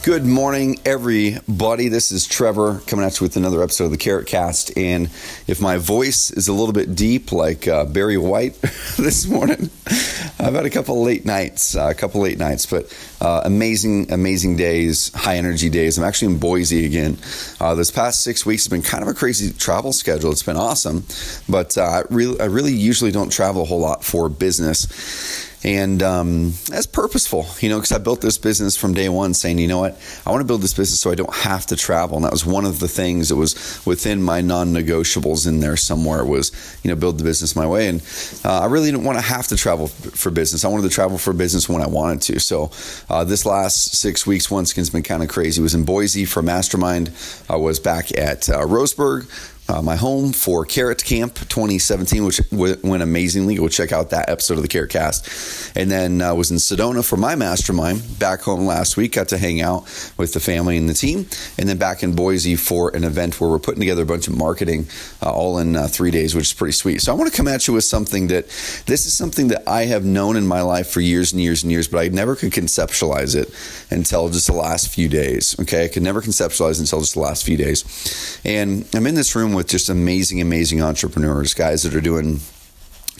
Good morning, everybody. This is Trevor coming at you with another episode of the CarrotCast. And if my voice is a little bit deep, like Barry White this morning, I've had a couple of late nights, but amazing days, high energy days. I'm actually in Boise again. This past 6 weeks has been kind of a crazy travel schedule. It's been awesome, but I really usually don't travel a whole lot for business. And that's purposeful, because I built this business from day one saying, you know what, I want to build this business so I don't have to travel. And that was one of the things that was within my non-negotiables in there somewhere was, build the business my way. And I really didn't want to have to travel for business. I wanted to travel for business when I wanted to. So this last 6 weeks, once again, has been kind of crazy. I was in Boise for a mastermind. I was back at Roseburg, my home for Carrot Camp 2017, which went amazingly. Go check out that episode of the CarrotCast. And then I was in Sedona for my mastermind. Back home last week, got to hang out with the family and the team. And then back in Boise for an event where we're putting together a bunch of marketing all in 3 days, which is pretty sweet. So I want to come at you with something this is something that I have known in my life for years and years and years, but I never could conceptualize it until just the last few days. Okay, I could never conceptualize it until just the last few days. And I'm in this room with just amazing entrepreneurs, guys that are doing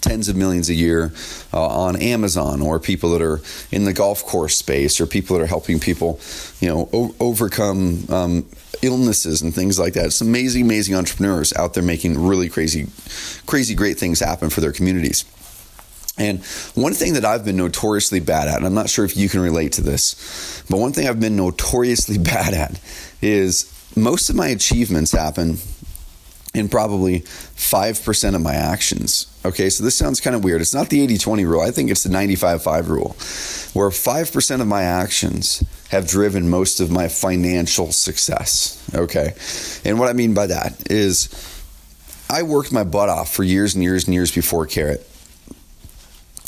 tens of millions a year on Amazon, or people that are in the golf course space, or people that are helping people, overcome illnesses and things like that. It's amazing entrepreneurs out there making really crazy great things happen for their communities. And one thing that I've been notoriously bad at, and I'm not sure if you can relate to this, but one thing I've been notoriously bad at is most of my achievements happen in probably 5% of my actions. Okay, so this sounds kind of weird. It's not the 80-20 rule. I think it's the 95-5 rule, where 5% of my actions have driven most of my financial success. Okay, and what I mean by that is I worked my butt off for years and years before Carrot.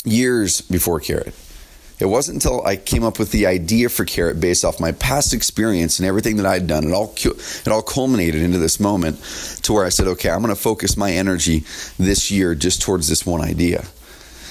Years before Carrot. It wasn't until I came up with the idea for Carrot based off my past experience and everything that I'd done. It all culminated into this moment to where I said, okay, I'm going to focus my energy this year just towards this one idea.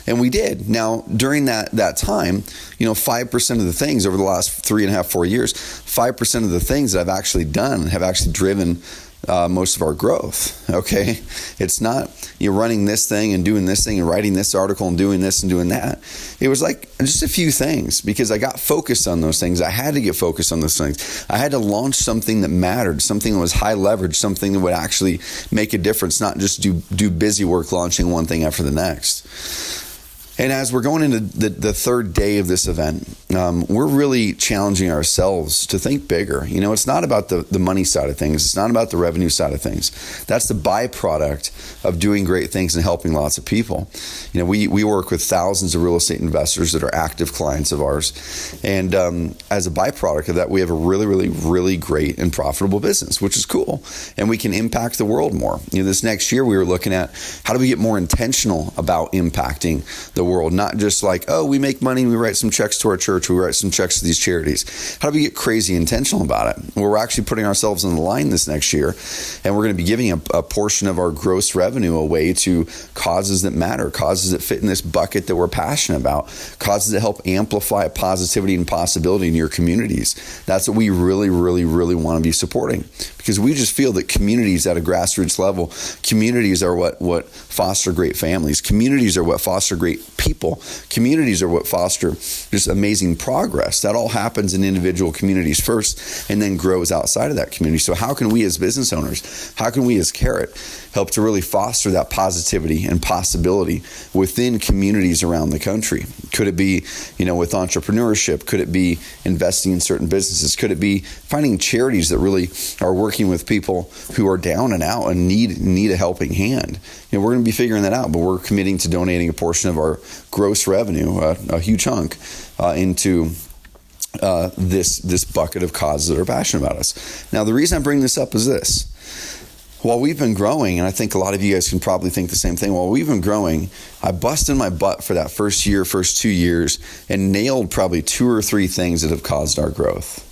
And we did. Now, during that time, 5% of the things over the last 3.5, 4 years, 5% of the things that I've actually done have actually driven most of our growth. Okay, it's not you're running this thing and doing this thing and writing this article and doing this and doing that. It was like just a few things, because I got focused on those things. I had to get focused on those things. I had to launch something that mattered, something that was high leverage, something that would actually make a difference, not just do busy work launching one thing after the next. And as we're going into the third day of this event, we're really challenging ourselves to think bigger. It's not about the money side of things. It's not about the revenue side of things. That's the byproduct of doing great things and helping lots of people. We work with thousands of real estate investors that are active clients of ours. And as a byproduct of that, we have a really great and profitable business, which is cool. And we can impact the world more. This next year, we were looking at how do we get more intentional about impacting the world, not just like, oh, we make money, we write some checks to our church, we write some checks to these charities. How do we get crazy intentional about it? Well, we're actually putting ourselves on the line this next year, and we're going to be giving a portion of our gross revenue away to causes that matter, causes that fit in this bucket that we're passionate about, causes that help amplify positivity and possibility in your communities. That's what we really want to be supporting, because we just feel that communities at a grassroots level, communities are what foster great families. Communities are what foster great people. Communities are what foster just amazing progress. That all happens in individual communities first and then grows outside of that community. So how can we as business owners, how can we as Carrot help to really foster that positivity and possibility within communities around the country? Could it be, with entrepreneurship? Could it be investing in certain businesses? Could it be finding charities that really are working with people who are down and out and need a helping hand? We're going to be figuring that out, but we're committing to donating a portion of our gross revenue, a huge chunk, into this bucket of causes that are passionate about us. Now, the reason I bring this up is this. While we've been growing, and I think a lot of you guys can probably think the same thing, while we've been growing, I busted my butt for that first 2 years and nailed probably 2 or 3 things that have caused our growth.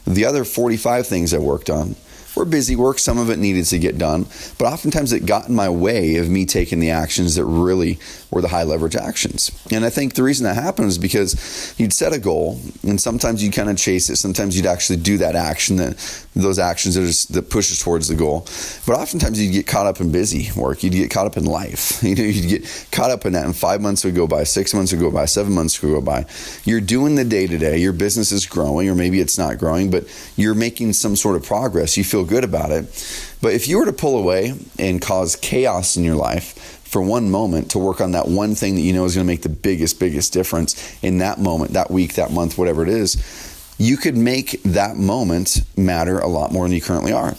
The other 45 things I worked on were busy work. Some of it needed to get done, but oftentimes it got in my way of me taking the actions that really were the high leverage actions. And I think the reason that happened is because you'd set a goal, and sometimes you'd kind of chase it. Sometimes you'd actually do that action, those actions that pushes towards the goal. But oftentimes you'd get caught up in busy work. You'd get caught up in life. You'd get caught up in that, and 5 months would go by, 6 months would go by, 7 months would go by. You're doing the day-to-day. Your business is growing, or maybe it's not growing, but you're making some sort of progress. You feel good about it. But if you were to pull away and cause chaos in your life for one moment to work on that one thing that you know is going to make the biggest difference in that moment, that week, that month, whatever it is, you could make that moment matter a lot more than you currently are.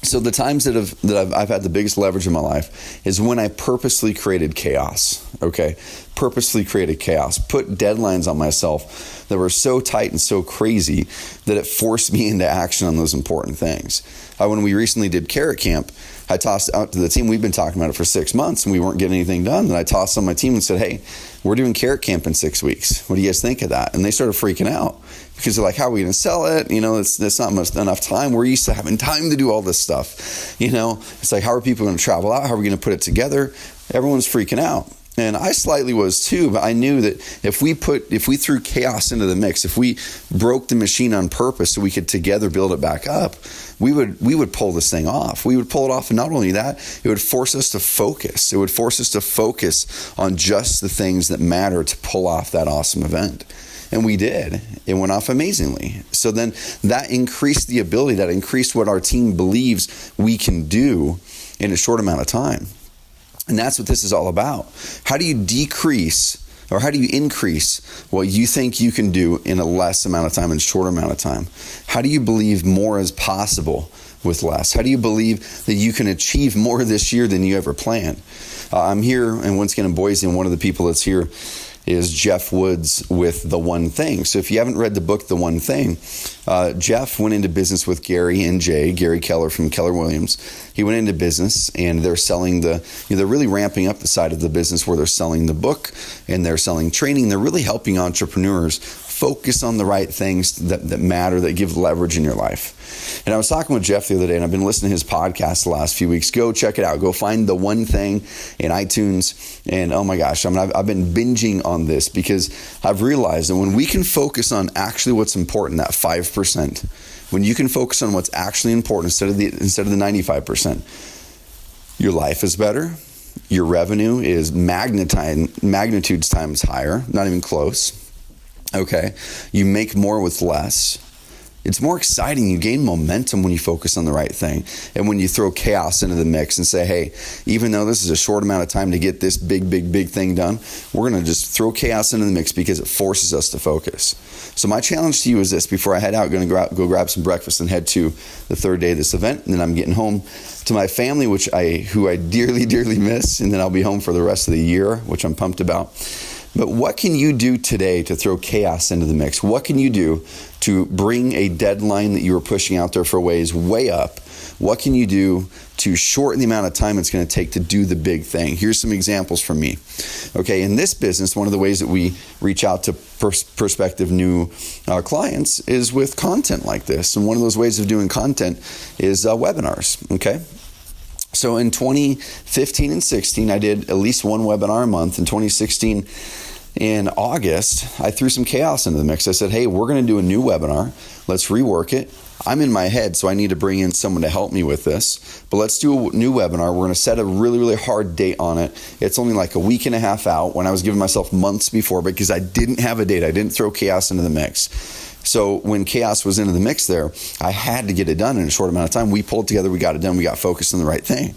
So the times that I've had the biggest leverage in my life is when I purposely created chaos, okay? Purposely created chaos, put deadlines on myself that were so tight and so crazy that it forced me into action on those important things. When we recently did Carrot Camp, I tossed out to the team, we've been talking about it for 6 months and we weren't getting anything done. And I tossed on my team and said, hey, we're doing Carrot Camp in 6 weeks. What do you guys think of that? And they started freaking out because they're like, how are we going to sell it? It's not enough time. We're used to having time to do all this stuff. It's like, how are people going to travel out? How are we going to put it together? Everyone's freaking out. And I slightly was too, but I knew that if we threw chaos into the mix, if we broke the machine on purpose so we could together build it back up, we would pull this thing off. We would pull it off, and not only that, it would force us to focus. It would force us to focus on just the things that matter to pull off that awesome event. And we did. It went off amazingly. So then that increased the ability, that increased what our team believes we can do in a short amount of time. And that's what this is all about. How do you decrease, or how do you increase what you think you can do in a less amount of time, in a shorter amount of time? How do you believe more is possible with less? How do you believe that you can achieve more this year than you ever planned? I'm here, and once again in Boise, and one of the people that's here is Jeff Woods with The One Thing. So if you haven't read the book, The One Thing, Jeff went into business with Gary Keller from Keller Williams. He went into business, and they're selling they're really ramping up the side of the business where they're selling the book and they're selling training. They're really helping entrepreneurs focus on the right things that matter, that give leverage in your life. And I was talking with Jeff the other day, and I've been listening to his podcast the last few weeks. Go check it out. Go find The One Thing in iTunes. And oh my gosh, I've been binging on this because I've realized that when we can focus on actually what's important, that 5%, when you can focus on what's actually important instead of the 95%, your life is better. Your revenue is magnitudes times higher, not even close. Okay, you make more with less. It's more exciting. You gain momentum when you focus on the right thing. And when you throw chaos into the mix and say, hey, even though this is a short amount of time to get this big thing done, we're going to just throw chaos into the mix because it forces us to focus. So my challenge to you is this: before I head out, I'm going to go grab some breakfast and head to the third day of this event. And then I'm getting home to my family, who I dearly miss. And then I'll be home for the rest of the year, which I'm pumped about. But what can you do today to throw chaos into the mix? What can you do to bring a deadline that you were pushing out there for a ways way up? What can you do to shorten the amount of time it's going to take to do the big thing? Here's some examples from me. Okay, in this business, one of the ways that we reach out to prospective new clients is with content like this. And one of those ways of doing content is webinars, okay? So in 2015 and 16, I did at least one webinar a month. In 2016, in August, I threw some chaos into the mix. I said, hey, we're going to do a new webinar. Let's rework it. I'm in my head, so I need to bring in someone to help me with this. But let's do a new webinar. We're going to set a really hard date on it. It's only like a week and a half out, when I was giving myself months before, because I didn't have a date. I didn't throw chaos into the mix. So when chaos was into the mix there, I had to get it done in a short amount of time. We pulled together, we got it done, we got focused on the right thing.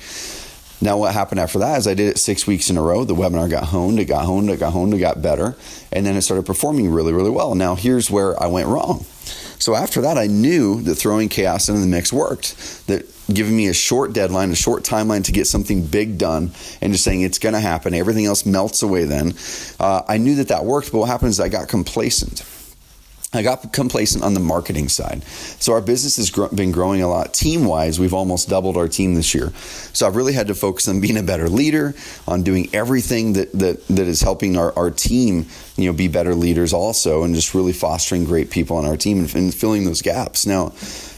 Now what happened after that is I did it 6 weeks in a row. The webinar got honed, it got better, and then it started performing really well. Now here's where I went wrong. So after that, I knew that throwing chaos into the mix worked, that giving me a short deadline, a short timeline to get something big done, and just saying it's going to happen, everything else melts away then. I knew that worked, but what happened is I got complacent. I got complacent on the marketing side. So our business has been growing a lot. Team-wise, we've almost doubled our team this year. So I've really had to focus on being a better leader, on doing everything that is helping our team, be better leaders also, and just really fostering great people on our team and filling those gaps. Now,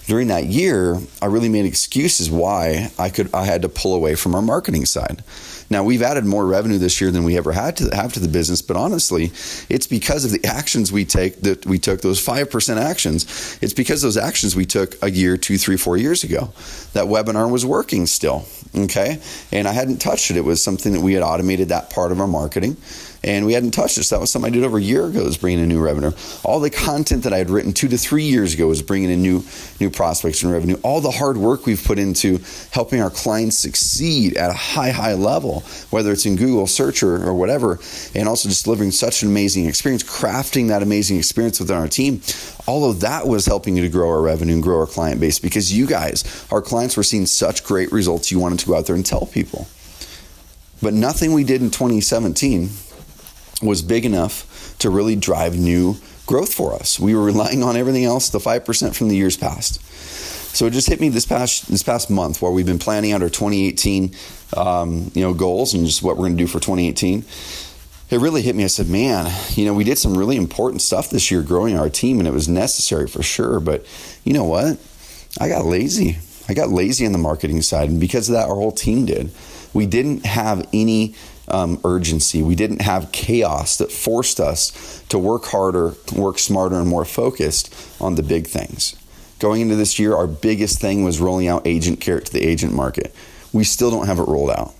during that year, I really made excuses why I had to pull away from our marketing side. Now, we've added more revenue this year than we ever had to have to the business, but honestly, it's because of the actions we took, those 5% actions. It's because those actions we took a year, 2, 3, 4 years ago. That webinar was working still, okay? And I hadn't touched it. It was something that we had automated that part of our marketing, and we hadn't touched it. So that was something I did over a year ago, was bringing in new revenue. All the content that I had written 2 to 3 years ago was bringing in new prospects and revenue. All the hard work we've put into helping our clients succeed at a high level, whether it's in Google search or whatever, and also just delivering such an amazing experience, crafting that amazing experience within our team. All of that was helping you to grow our revenue and grow our client base, because you guys, our clients, were seeing such great results. You wanted to go out there and tell people. But nothing we did in 2017 was big enough to really drive new growth for us. We were relying on everything else, the 5% from the years past. So it just hit me this past month, where we've been planning out our 2018 goals and just what we're going to do for 2018. It really hit me. I said, man, we did some really important stuff this year growing our team, and it was necessary for sure. But you know what? I got lazy. I got lazy on the marketing side, and because of that, our whole team did. We didn't have any urgency. We didn't have chaos that forced us to work harder, work smarter, and more focused on the big things. Going into this year, our biggest thing was rolling out Agent Carrot to the agent market. We still don't have it rolled out,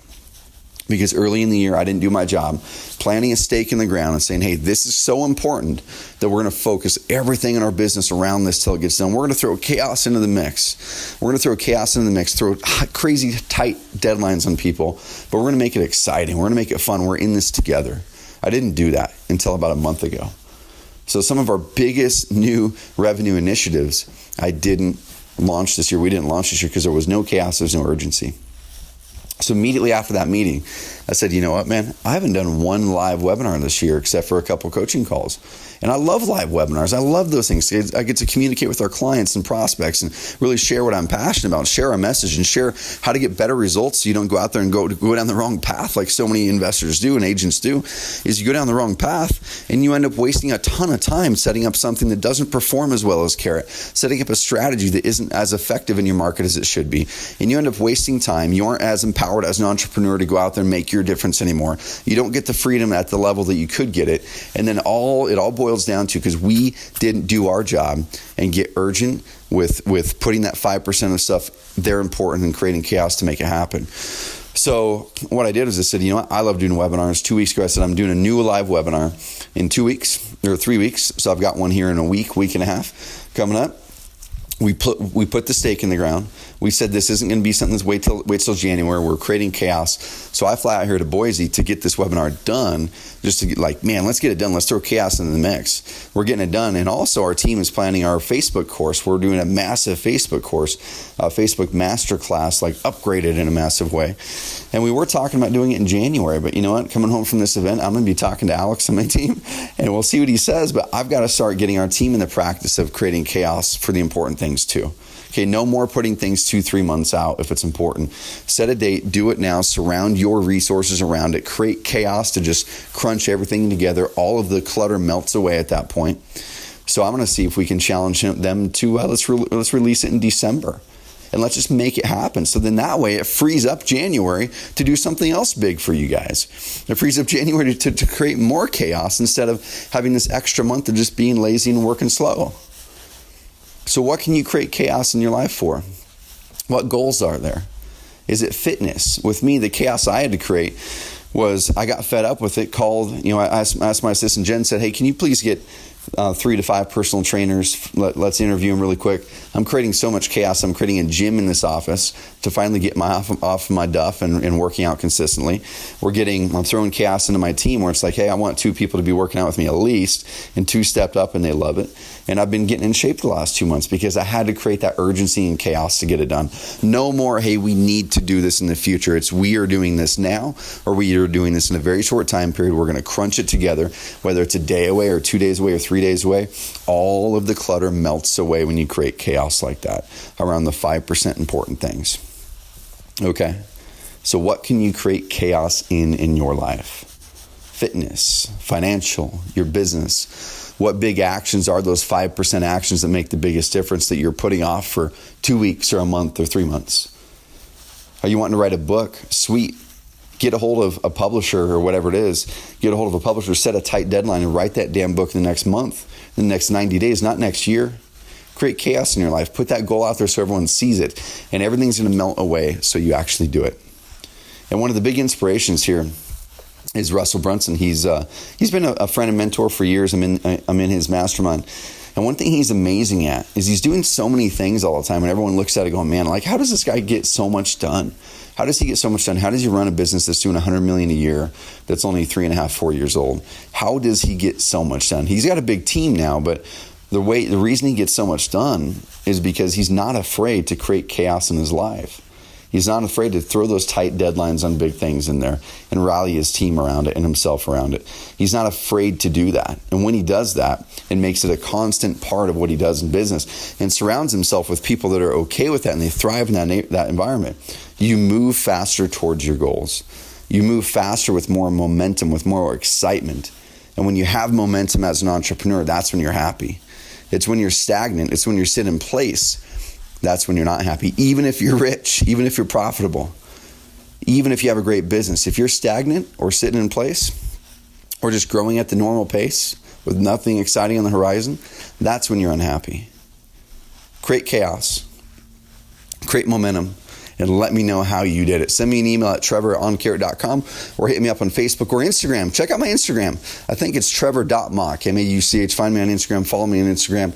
because early in the year, I didn't do my job planting a stake in the ground and saying, hey, this is so important that we're going to focus everything in our business around this till it gets done. We're going to throw chaos into the mix. Throw crazy tight deadlines on people, but we're going to make it exciting. We're going to make it fun. We're in this together. I didn't do that until about a month ago. So some of our biggest new revenue initiatives I didn't launch this year. We didn't launch this year because there was no chaos, there's no urgency. So immediately after that meeting, I said, you know what, man, I haven't done one live webinar this year except for a couple coaching calls. And I love live webinars. I love those things. I get to communicate with our clients and prospects and really share what I'm passionate about, share our message, and share how to get better results so you don't go out there and go down the wrong path like so many investors do and agents do, is you go down the wrong path and you end up wasting a ton of time setting up something that doesn't perform as well as Carrot, setting up a strategy that isn't as effective in your market as it should be. And you end up wasting time. You aren't as empowered as an entrepreneur to go out there and make your difference anymore. You don't get the freedom at the level that you could get it. And then it all boils down to, because we didn't do our job and get urgent with putting that 5% of stuff there important and creating chaos to make it happen. So what I did is I said, you know what? I love doing webinars. 2 weeks ago, I said, I'm doing a new live webinar in 2 weeks or 3 weeks. So I've got one here in a week and a half coming up. We put the stake in the ground. We said this isn't going to be something that's wait till January. We're creating chaos. So I fly out here to Boise to get this webinar done, just to get let's get it done. Let's throw chaos in the mix. We're getting it done. And also our team is planning our Facebook course. We're doing a massive Facebook course, a Facebook masterclass, upgraded in a massive way. And we were talking about doing it in January, but you know what? Coming home from this event, I'm going to be talking to Alex and my team, and we'll see what he says. But I've got to start getting our team in the practice of creating chaos for the important things too. Okay, no more putting things 2-3 months out if it's important. Set a date, do it now, surround your resources around it, create chaos to just crunch everything together. All of the clutter melts away at that point. So I'm going to see if we can challenge them to let's release it in December. And let's just make it happen. So then that way it frees up January to do something else big for you guys. It frees up January to create more chaos instead of having this extra month of just being lazy and working slow. So what can you create chaos in your life for? What goals are there? Is it fitness? With me, the chaos I had to create was I got fed up with it. I asked my assistant Jen, said, hey, can you please get 3 to 5 personal trainers. Let's interview them really quick. I'm creating so much chaos. I'm creating a gym in this office to finally get off my duff and working out consistently. I'm throwing chaos into my team where it's like, hey, I want 2 people to be working out with me at least, and 2 stepped up and they love it. And I've been getting in shape the last 2 months because I had to create that urgency and chaos to get it done. No more, hey, we need to do this in the future. It's we are doing this now, or we are doing this in a very short time period. We're going to crunch it together, whether it's a day away or 2 days away or 3 days away. All of the clutter melts away when you create chaos like that around the 5% important things. Okay, so what can you create chaos in your life? Fitness, financial, your business. What big actions are those 5% actions that make the biggest difference that you're putting off for 2 weeks or a month or 3 months? Are you wanting to write a book? Sweet. Get a hold of a publisher or whatever it is. Get a hold of a publisher, set a tight deadline, and write that damn book in the next month, in the next 90 days, not next year. Create chaos in your life. Put that goal out there so everyone sees it, and everything's going to melt away so you actually do it. And one of the big inspirations here is Russell Brunson. He's been a friend and mentor for years. I'm in his mastermind. And one thing he's amazing at is he's doing so many things all the time, and everyone looks at it going, man, like, how does this guy get so much done? How does he get so much done? How does he run a business that's doing $100 million a year that's only 3.5, 4 years old? How does he get so much done? He's got a big team now, but the reason he gets so much done is because he's not afraid to create chaos in his life. He's not afraid to throw those tight deadlines on big things in there and rally his team around it and himself around it. He's not afraid to do that. And when he does that, it makes it a constant part of what he does in business and surrounds himself with people that are okay with that and they thrive in that environment. You move faster towards your goals. You move faster with more momentum, with more excitement. And when you have momentum as an entrepreneur, that's when you're happy. It's when you're stagnant. It's when you're sitting in place. That's when you're not happy. Even if you're rich, even if you're profitable, even if you have a great business, if you're stagnant or sitting in place or just growing at the normal pace with nothing exciting on the horizon, that's when you're unhappy. Create chaos, create momentum, and let me know how you did it. Send me an email at trevor@oncarrot.com or hit me up on Facebook or Instagram. Check out my Instagram. I think it's trevor.mauch, M-A-U-C-H. Find me on Instagram. Follow me on Instagram.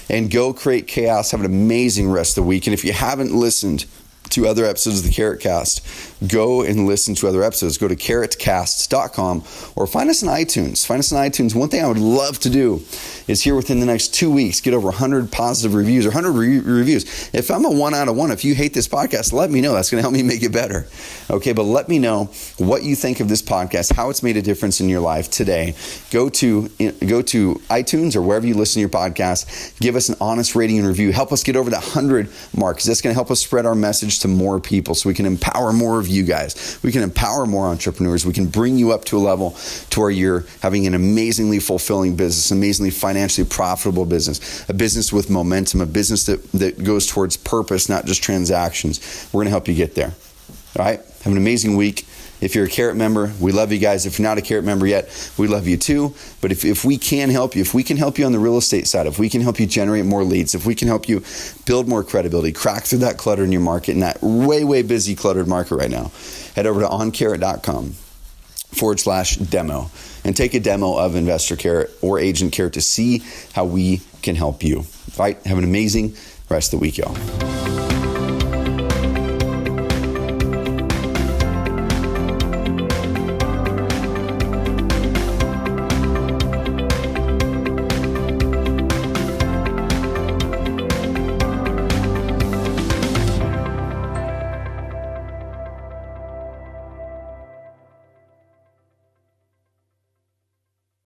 And go create chaos. Have an amazing rest of the week. And if you haven't listened to other episodes of the CarrotCast, go and listen to other episodes. Go to CarrotCast.com or find us on iTunes. Find us on iTunes. One thing I would love to do is here within the next 2 weeks, get over 100 positive reviews or 100 reviews. If I'm a 1 out of 1, if you hate this podcast, let me know. That's going to help me make it better. Okay, but let me know what you think of this podcast, how it's made a difference in your life today. Go to iTunes or wherever you listen to your podcast. Give us an honest rating and review. Help us get over that 100 mark because that's going to help us spread our message to more people so we can empower more of you guys. We can empower more entrepreneurs. We can bring you up to a level to where you're having an amazingly fulfilling business, amazingly financially profitable business, a business with momentum, a business that goes towards purpose, not just transactions. We're going to help you get there. All right? Have an amazing week. If you're a Carrot member, we love you guys. If you're not a Carrot member yet, we love you too. But if we can help you, if we can help you on the real estate side, if we can help you generate more leads, if we can help you build more credibility, crack through that clutter in your market, in that way, way busy cluttered market right now, head over to oncarrot.com/demo and take a demo of Investor Carrot or Agent Carrot to see how we can help you. All right? Have an amazing rest of the week, y'all.